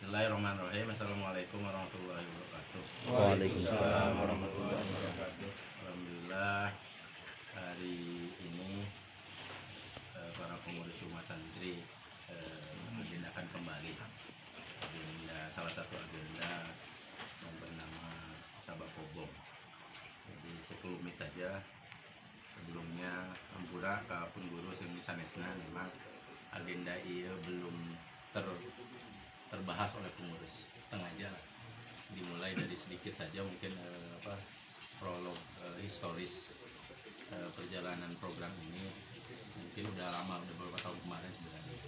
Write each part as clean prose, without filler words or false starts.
Bismillahirrahmanirrahim. Assalamualaikum warahmatullahi wabarakatuh. Waalaikumsalam warahmatullahi wabarakatuh. Alhamdulillah hari ini para pengurus rumah santri mengagendakan kembali salah satu agenda yang bernama Sabak Kobong. Jadi sekelumit saja sebelumnya hampura kapun guru sing sanesna memang agenda ia belum terbahas oleh pengurus, sengaja dimulai dari sedikit saja mungkin prolog historis perjalanan program ini. Mungkin udah lama, udah beberapa tahun kemarin sebenarnya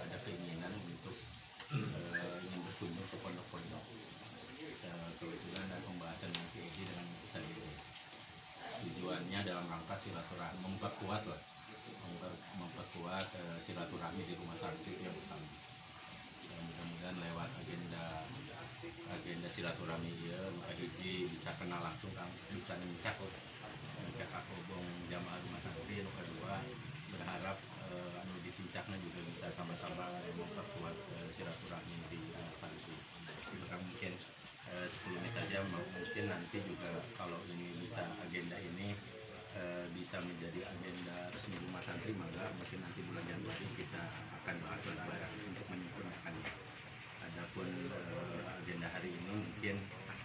ada keinginan untuk ingin berkunjung ke pondok-pondok, kebetulan ada pembahasan dengan PED dengan saya ini. Tujuannya dalam rangka silaturahmi, memperkuat silaturahmi di rumah santri yang utama. Mudah-mudahan lewat agenda silaturahmi ya Pak Hiji bisa kenal langsung kan, bisa nimcak Kak Kobong jamaah rumah santri. Yang kedua berharap ditincaknya juga bisa sama-sama memperkuat silaturahmi di rumah santri. Mungkin 10 menit saja, mungkin nanti juga kalau ini bisa agenda ini bisa menjadi agenda resmi rumah santri, maka mungkin nanti bulan Januari kita akan bahas bareng untuk menyempurnakannya. Adapun agenda hari ini mungkin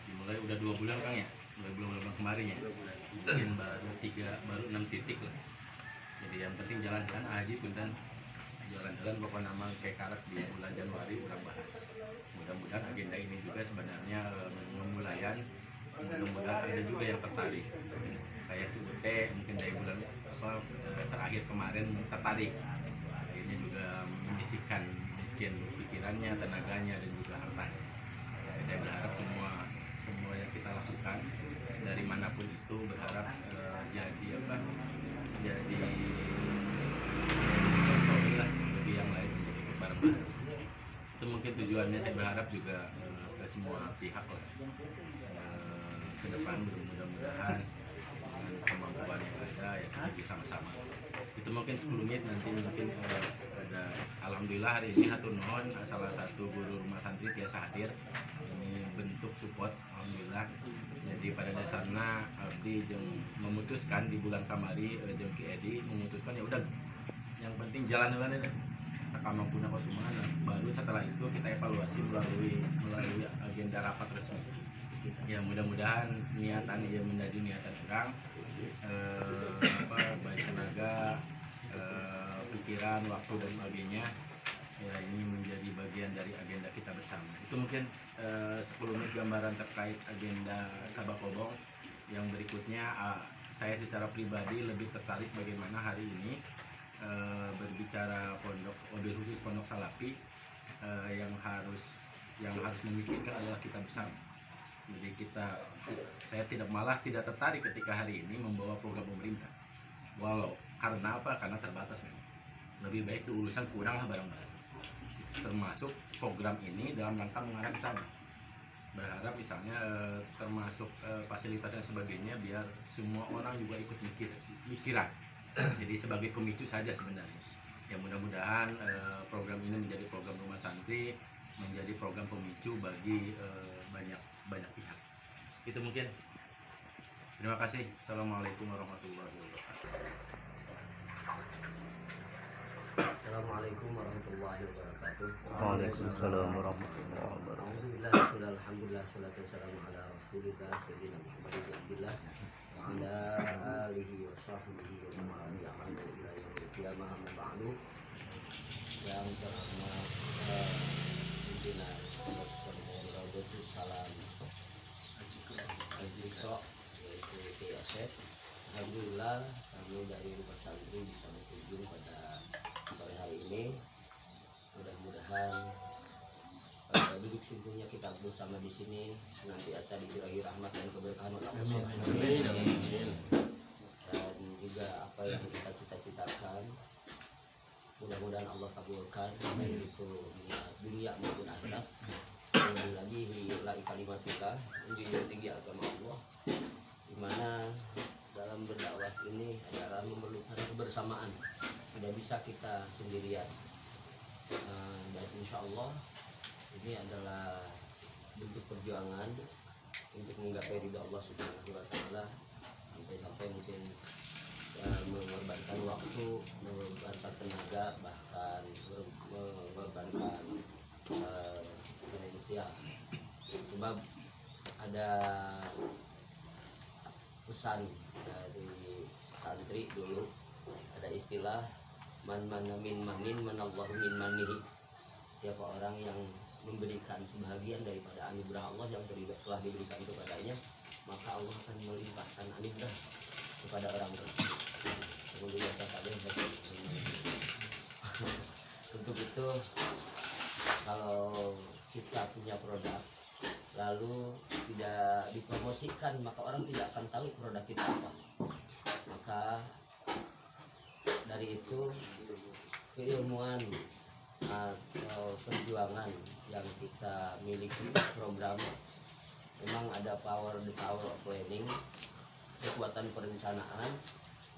dimulai udah 2 bulan Kang ya, belum kemarin ya, mungkin baru 6 titik lah. Jadi yang penting jalan-jalan haji punten, jalan-jalan pokoknya nama kayak karet di bulan Januari udah bahas. Mudah-mudahan agenda ini juga sebenarnya memulayan, mudah-mudahan ada juga yang tertarik kayak UT mungkin dari bulan terakhir kemarin tertarik. Ini juga menyisikan mungkin pikirannya, tenaganya dan juga hartanya. Saya berharap semua yang kita lakukan dari manapun itu berharap jadi contoh lah bagi yang lain, menjadi bareng-bareng. Itu mungkin tujuannya. Saya berharap juga ke semua pihak lah ke depan, mudah-mudahan dengan kemampuan yang ada ya kita bisa sama-sama. Itu mungkin 10 menit, nanti mungkin ada alhamdulillah hari ini hatur nuhun salah satu guru rumah santri biasa hadir. Ini bentuk support alhamdulillah. Jadi pada dasarnya Abdi memutuskan di bulan kamari jeung Ki Edi memutuskan ya udah yang penting jalan deh sakamampuna kosumana. Baru setelah itu kita evaluasi melalui agenda rapat resmi. Ya mudah-mudahan niatan ia menjadi niatan orang, baik tenaga, pikiran, waktu dan sebagainya. Ya ini menjadi bagian dari agenda kita bersama. Itu mungkin 10 menit gambaran terkait agenda Sabak Kobong. Yang berikutnya saya secara pribadi lebih tertarik bagaimana hari ini berbicara pondok, mobil khusus Pondok Salafi, yang harus memikirkan adalah kita bersama. Jadi saya tidak tertarik ketika hari ini membawa program pemerintah. Karena apa? Karena terbatas memang. Lebih baik urusan kurang lah barang-barang. Termasuk program ini dalam rangka mengarah ke sana. Berharap misalnya termasuk fasilitas dan sebagainya biar semua orang juga ikut mikiran. Jadi sebagai pemicu saja sebenarnya. Ya mudah-mudahan program ini menjadi program rumah santri, menjadi program pemicu bagi banyak pihak. Itu mungkin. Terima kasih. Assalamualaikum warahmatullahi wabarakatuh. Assalamualaikum warahmatullahi wabarakatuh. Waalaikumsalam warahmatullahi wabarakatuh. Alhamdulillah, salatu wassalamu ala rasulillah sayyidina Muhammadin abdillah wa ala alihi wa sahbihi wa man ya'malu ila yaumil qiyamah amma ba'du. Yang terhormat pimpinan Pondok Pesantren Raudhatus Salam Azikra, yaitu Ki Asep. Alhamdulillah kami dari rumah santri bisa berkunjung pada sore hari ini. Mudah-mudahan duduk simpulnya kita bersama di sini senantiasa dicurahi rahmat dan keberkahan Allah Subhanahu. Dan juga apa yang kita cita-citakan mudah-mudahan Allah kabulkan, baik itu dunia maupun akhirat. Dan lagi hilai kalimat kita menjunjung tinggi agama Allah, di mana dalam berdakwah ini adalah memerlukan kebersamaan, tidak bisa kita sendirian. Dan insya Allah ini adalah bentuk perjuangan untuk menggapai ridha Allah Subhanahu wa taala, sampai mungkin mengorbankan waktu, mengorbankan tenaga, bahkan mengorbankan finansial. Sebab ada pesan dari santri dulu, ada istilah man mana min manin manallahu min manihi. Siapa orang yang memberikan sebahagian daripada anugerah Allah yang telah diberikan kepadanya, maka Allah akan melimpahkan anugerah kepada orang tersebut. Kemudian untuk itu, kalau kita punya produk lalu tidak dipromosikan, maka orang tidak akan tahu produk kita apa. Maka dari itu, keilmuan atau perjuangan yang kita miliki program, memang ada the power of planning, kekuatan perencanaan.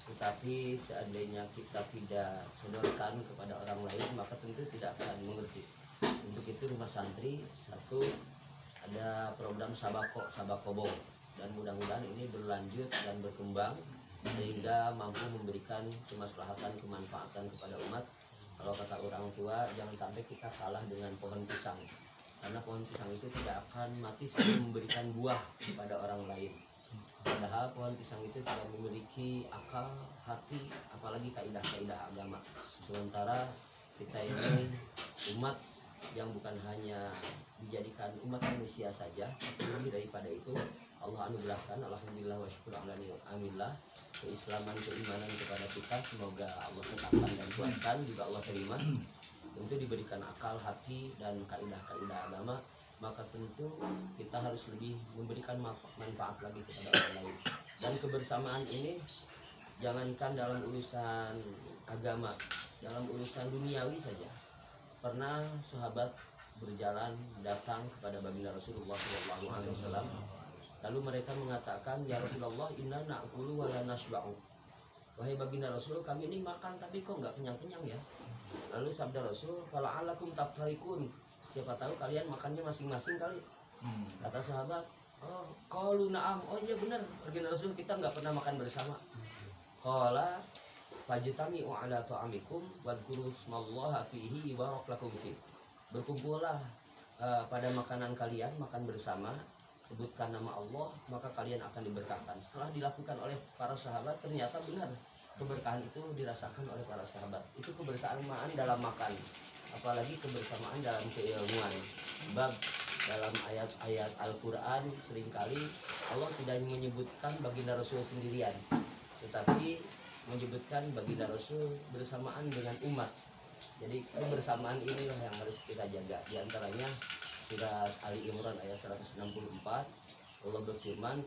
Tetapi seandainya kita tidak sodorkan kepada orang lain, maka tentu tidak akan mengerti. Untuk itu rumah santri satu ada program Sabakobong, dan mudah-mudahan ini berlanjut dan berkembang sehingga mampu memberikan kemaslahatan, kemanfaatan kepada umat. Kalau kata orang tua, jangan sampai kita kalah dengan pohon pisang, karena pohon pisang itu tidak akan mati sebelum memberikan buah kepada orang lain. Padahal pohon pisang itu tidak memiliki akal, hati, apalagi kaidah-kaidah agama. Sementara kita ini umat yang bukan hanya dijadikan umat manusia saja, tapi lebih daripada itu Allah anugerahkan, alhamdulillah wa syukur alhamdulillah, keislaman, keimanan kepada kita. Semoga Allah tetapkan dan kuatkan, juga Allah terima. Tentu diberikan akal, hati, dan kaidah-kaidah agama, maka tentu kita harus lebih memberikan manfaat lagi kepada orang lain. Dan kebersamaan ini jangankan dalam urusan agama, dalam urusan duniawi saja. Pernah sahabat berjalan datang kepada baginda Rasulullah SAW, lalu mereka mengatakan, ya Rasulullah, inna na'kulu wa la nashba'u. Wahai baginda Rasul, kami ini makan tapi kok nggak kenyang-kenyang ya. Lalu sabda Rasul, fala'alakum tabtarikun, siapa tahu kalian makannya masing-masing kali. Kata sahabat, oh qalu na'am, oh iya benar baginda Rasul, kita nggak pernah makan bersama. Qala fajtami'u ala ta'amikum wadhkuru smallaha fihi barak lakum fi. Berkumpullah pada makanan kalian, makan bersama, sebutkan nama Allah, maka kalian akan diberkahkan. Setelah dilakukan oleh para sahabat, ternyata benar keberkahan itu dirasakan oleh para sahabat. Itu kebersamaan dalam makan, apalagi kebersamaan dalam keilmuan. Sebab dalam ayat-ayat Al-Quran seringkali Allah tidak menyebutkan baginda Rasul sendirian, tetapi menyebutkan baginda Rasul bersamaan dengan umat. Jadi kebersamaan inilah yang harus kita jaga. Di antaranya surat Ali Imran ayat 164, Allah berfirman,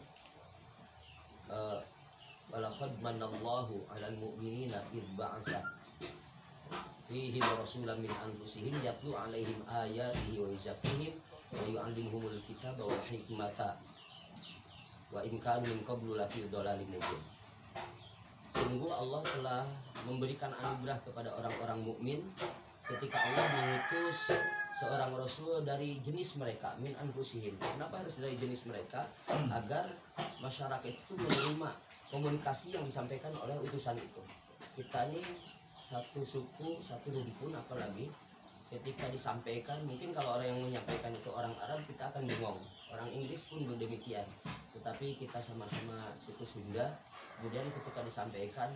walaqad manallahu 'alal mu'minina idh ba'atha fihim rasulan min anfusihim yatlu 'alaihim ayatihi wa yuzakkihim wa yu'allimuhumul kitaba wal hikmata wa in kanu min qablu lafi dhalalin mubin. Sungguh Allah telah memberikan anugerah kepada orang-orang mukmin ketika Allah mengutus seorang rasul dari jenis mereka, min anfusihim. Kenapa harus dari jenis mereka? Agar masyarakat itu menerima komunikasi yang disampaikan oleh utusan itu. Kita ini satu suku, satu rumpun, apalagi ketika disampaikan, mungkin kalau orang yang menyampaikan itu orang Arab, kita akan bingung. Orang Inggris pun demikian. Tetapi kita sama-sama suku Sunda, kemudian ketika disampaikan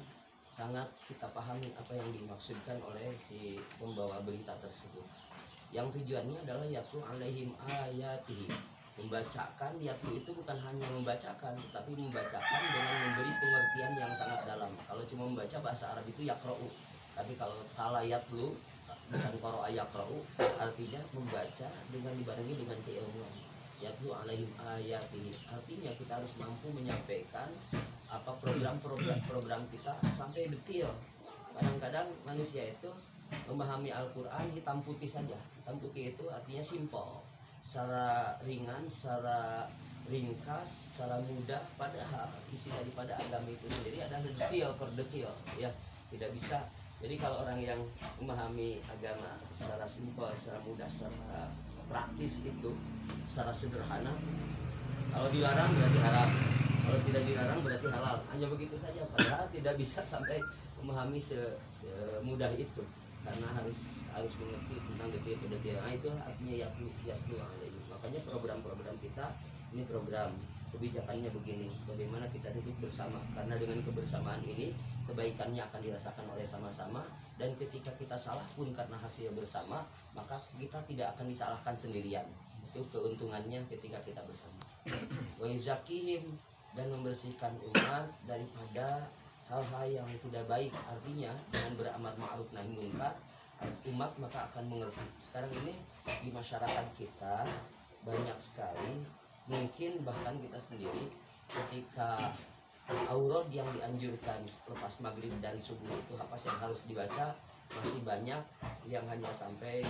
sangat kita pahami apa yang dimaksudkan oleh si pembawa berita tersebut. Yang tujuannya adalah yatlu 'alaihim ayatihi, membacakan. Yatlu itu bukan hanya membacakan, tetapi membacakan dengan memberi pengertian yang sangat dalam. Kalau cuma membaca, bahasa Arab itu yaqra'u, tapi kalau tala yatlu, bukan qara'a yaqra'u, artinya membaca dengan dibarengi dengan keilmuan. Yatlu 'alaihim ayatihi, artinya kita harus mampu menyampaikan apa program kita sampai detail. Kadang-kadang manusia itu memahami Al-Quran hitam putih saja. Hitam putih itu artinya simple, secara ringan, secara ringkas, secara mudah. Padahal isi daripada agama itu sendiri adalah detail per detail, ya tidak bisa. Jadi kalau orang yang memahami agama secara simple, secara mudah, secara praktis itu secara sederhana, kalau dilarang berarti haram, kalau tidak dilarang berarti halal, hanya begitu saja. Padahal tidak bisa sampai memahami semudah itu, karena harus mengerti tentang detail-detail. Nah, itu artinya yatlu alaihi. Makanya program-program kita ini program kebijakannya begini, bagaimana kita duduk bersama, karena dengan kebersamaan ini kebaikannya akan dirasakan oleh sama-sama, dan ketika kita salah pun karena hasil bersama, maka kita tidak akan disalahkan sendirian. Itu keuntungannya ketika kita bersama. Wa yuzakihim, dan membersihkan umat daripada hal-hal yang tidak baik. Artinya dengan beramar ma'ruf nahi munkar, umat maka akan mengerti. Sekarang ini di masyarakat kita banyak sekali, mungkin bahkan kita sendiri, ketika aurat yang dianjurkan lepas maghrib dan subuh itu apa yang harus dibaca, masih banyak yang hanya sampai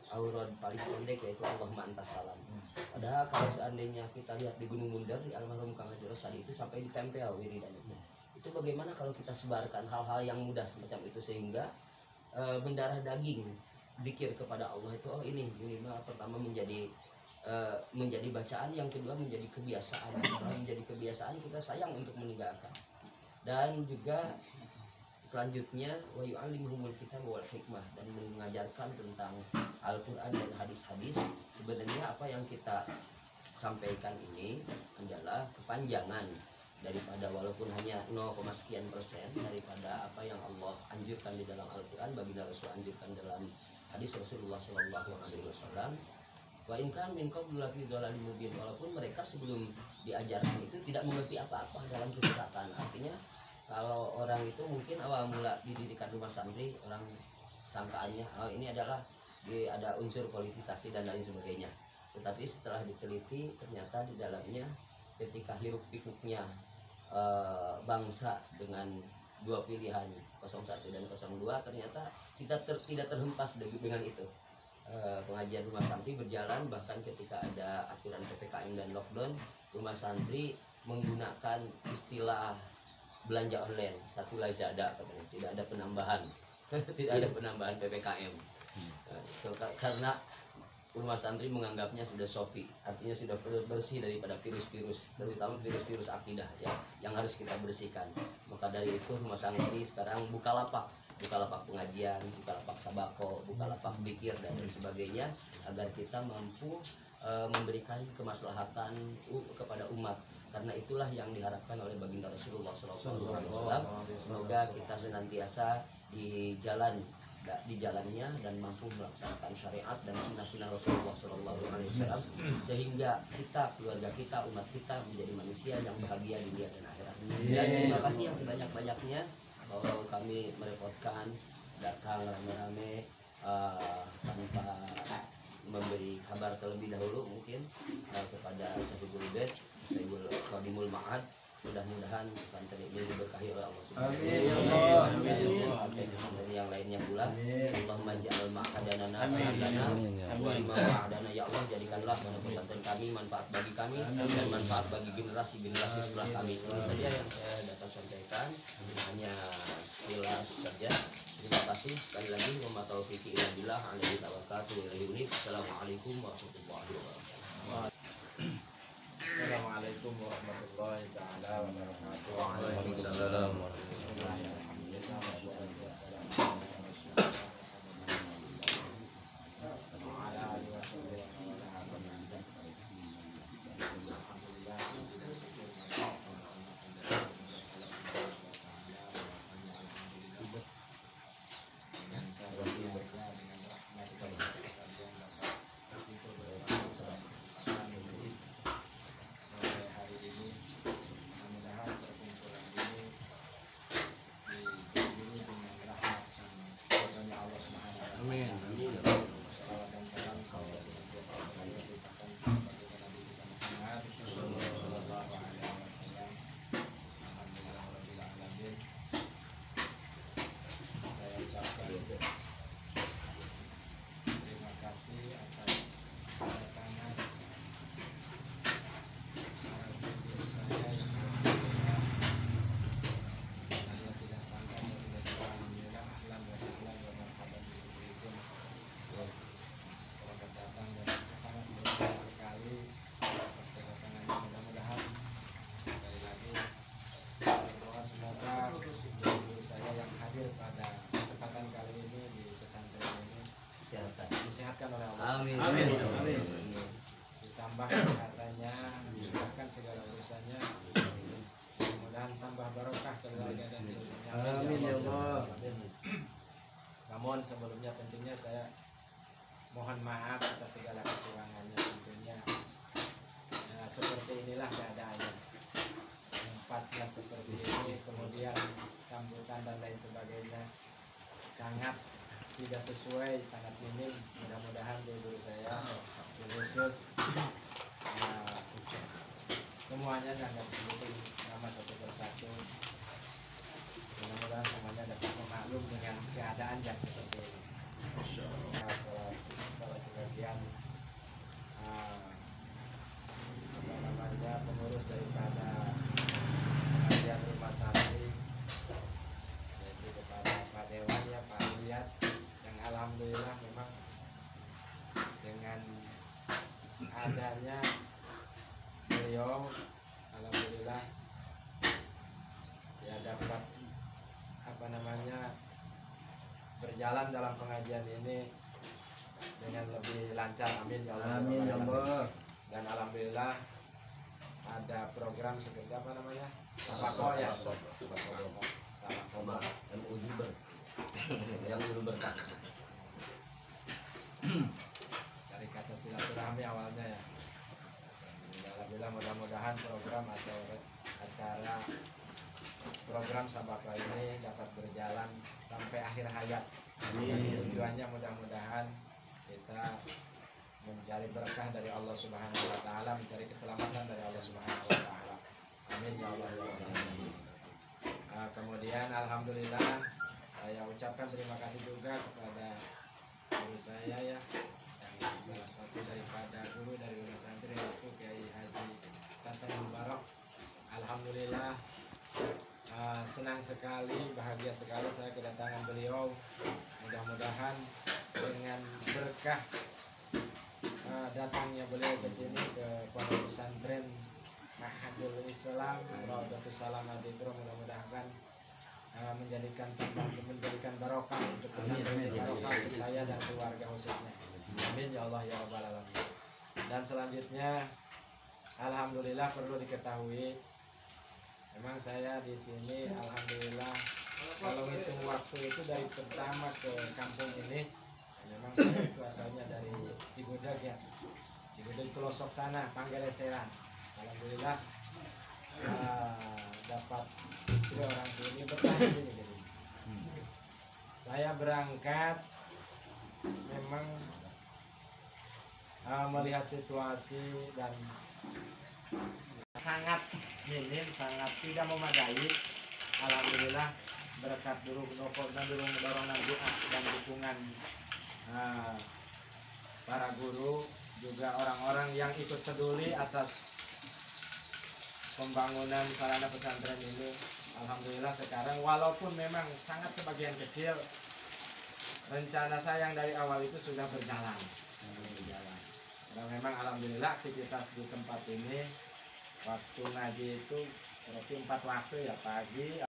aurat paling pendek, yaitu Allahumma antas salam. Padahal kalau seandainya kita lihat di Gunung Bundar, di almarhum Kang Haji Rosadi itu sampai ditempel wiridan itu. Bagaimana kalau kita sebarkan hal-hal yang mudah semacam itu, sehingga mendarah daging zikir kepada Allah itu, oh ini pertama menjadi bacaan, yang kedua menjadi kebiasaan. Kalau menjadi kebiasaan, kita sayang untuk meninggalkan. Dan juga selanjutnya wa yu'allimuhumul kitab wal hikmah, dan mengajarkan tentang Al-Qur'an dan hadis-hadis. Sebenarnya apa yang kita sampaikan ini adalah kepanjangan daripada, walaupun hanya 0, sekian persen daripada apa yang Allah anjurkan di dalam Al-Qur'an, baginda Rasul anjurkan dalam hadis Rasulullah SAW. Wa in kan min qablu lafi dhalalin mubin, walaupun mereka sebelum diajarkan itu tidak mengerti apa-apa dalam kesesatan. Artinya kalau orang itu mungkin awal mula dididikan rumah santri, orang sangkaannya ini adalah ada unsur politisasi dan lain sebagainya. Tetapi setelah diteliti, ternyata di dalamnya ketika hiruk pikuknya bangsa dengan dua pilihan 01 dan 02, ternyata kita tidak terhempas dengan itu. Pengajian rumah santri berjalan, bahkan ketika ada aturan PPKM dan lockdown, rumah santri menggunakan istilah belanja online, satu Lazada katanya, tidak ada penambahan tidak ada penambahan PPKM. Karena rumah santri menganggapnya sudah sofi, artinya sudah bersih daripada virus-virus, terutama virus-virus akidah ya, yang harus kita bersihkan. Maka dari itu rumah santri sekarang buka lapak pengajian, buka lapak sabako, buka lapak zikir dan lain sebagainya, agar kita mampu memberikan kemaslahatan kepada umat. Karena itulah yang diharapkan oleh baginda Rasulullah SAW. Semoga kita senantiasa di jalannya dan mampu melaksanakan syariat dan sunnah Rasulullah SAW, sehingga kita, keluarga kita, umat kita menjadi manusia yang bahagia di dunia dan akhirat. Dan terima kasih yang sebanyak-banyaknya bahwa kami merepotkan datang rame-rame tanpa memberi kabar terlebih dahulu mungkin kepada Sahibul Bait, Sahibul Qadimul Ma'ad. Mudah-mudahan pesantren ini diberkahi oleh Allah Subhanahu wa taala. Dan yang lainnya pula, Allahumma ja'al ma'adana wa lima ma'adana, ya Allah, jadikanlah pesantren kami manfaat bagi kami dan manfaat bagi generasi-generasi setelah kami. Ini saja yang saya dapat sampaikan, hanya sekilas saja. Terima kasih sekali lagi. Wa ma taufiqi illa billah, alaihi tawakkaltu wa ilaihi unib. Assalamualaikum warahmatullahi wabarakatuh. Assalamualaikum warahmatullahi taala wabarakatuh. Waalaikumsalam. disehatkan oleh Allah. Amin. Ditambah kesehatannya, dimudahkan segala urusannya. Mudah-mudahan tambah barokah keluarga dan hidupnya. Amin ya Allah. Namun sebelumnya tentunya saya mohon maaf atas segala kekurangannya tentunya. Nah, seperti inilah keadaannya. Tempatnya seperti ini, kemudian sambutan dan lain sebagainya sangat tidak sesuai, sangat minim. Mudah-mudahan guru saya khusus semuanya jangan disebutin nama satu persatu. Mudah-mudahan semuanya dapat memaklum dengan keadaan yang seperti ini. Salah sebagian pengurus daripada pengajian rumah santri, yaitu kepada Pak Dewan ya, Pak Riyad, yang alhamdulillah memang dengan adanya beliau alhamdulillah ya dapat berjalan dalam pengajian ini dengan lebih lancar, amin ya Allah. Amin ya Allah. Dan alhamdulillah ada program seperti apa namanya, Sabako ya, Sabako MUI yang dulu berkah. dari kata silaturahmi awalnya ya. Alhamdulillah mudah-mudahan program atau acara program Sabako ini dapat berjalan sampai akhir hayat. Tujuannya mudah-mudahan kita mencari berkah dari Allah Subhanahu wa taala, mencari keselamatan dari Allah Subhanahu wa taala. Amin ya Allah ya Rabbal. Kemudian alhamdulillah saya ucapkan terima kasih juga kepada guru saya ya, yang salah satu daripada guru dari rumah santri yaitu Kiai Haji Tatan Mubarak. Alhamdulillah senang sekali, bahagia sekali saya kedatangan beliau. Mudah-mudahan dengan berkah datangnya beliau ke sini ke Pondok Pesantren Mahadul Islam Raudatus Salam Adikro, mudah-mudahan menjadikan barokah untuk pesantren, barokah untuk saya dan keluarga khususnya. Amin ya Allah ya Rabbal alamin. Dan selanjutnya alhamdulillah perlu diketahui, memang saya di sini alhamdulillah kalau hitung waktu itu dari pertama ke kampung ini, memang saya itu asalnya dari Cigudeg ya, Cigudeg pelosok sana, Panggaleseran. Alhamdulillah dapat istri orang sini betah di sini. Jadi saya berangkat memang melihat situasi dan sangat minim, sangat tidak memadai. Alhamdulillah berkat dorongan doa dan dukungan para guru, juga orang-orang yang ikut peduli atas pembangunan sarana pesantren ini. Alhamdulillah sekarang walaupun memang sangat sebagian kecil, rencana saya yang dari awal itu sudah berjalan. Dan memang alhamdulillah aktivitas di tempat ini waktu ngaji itu berarti 4 waktu ya, pagi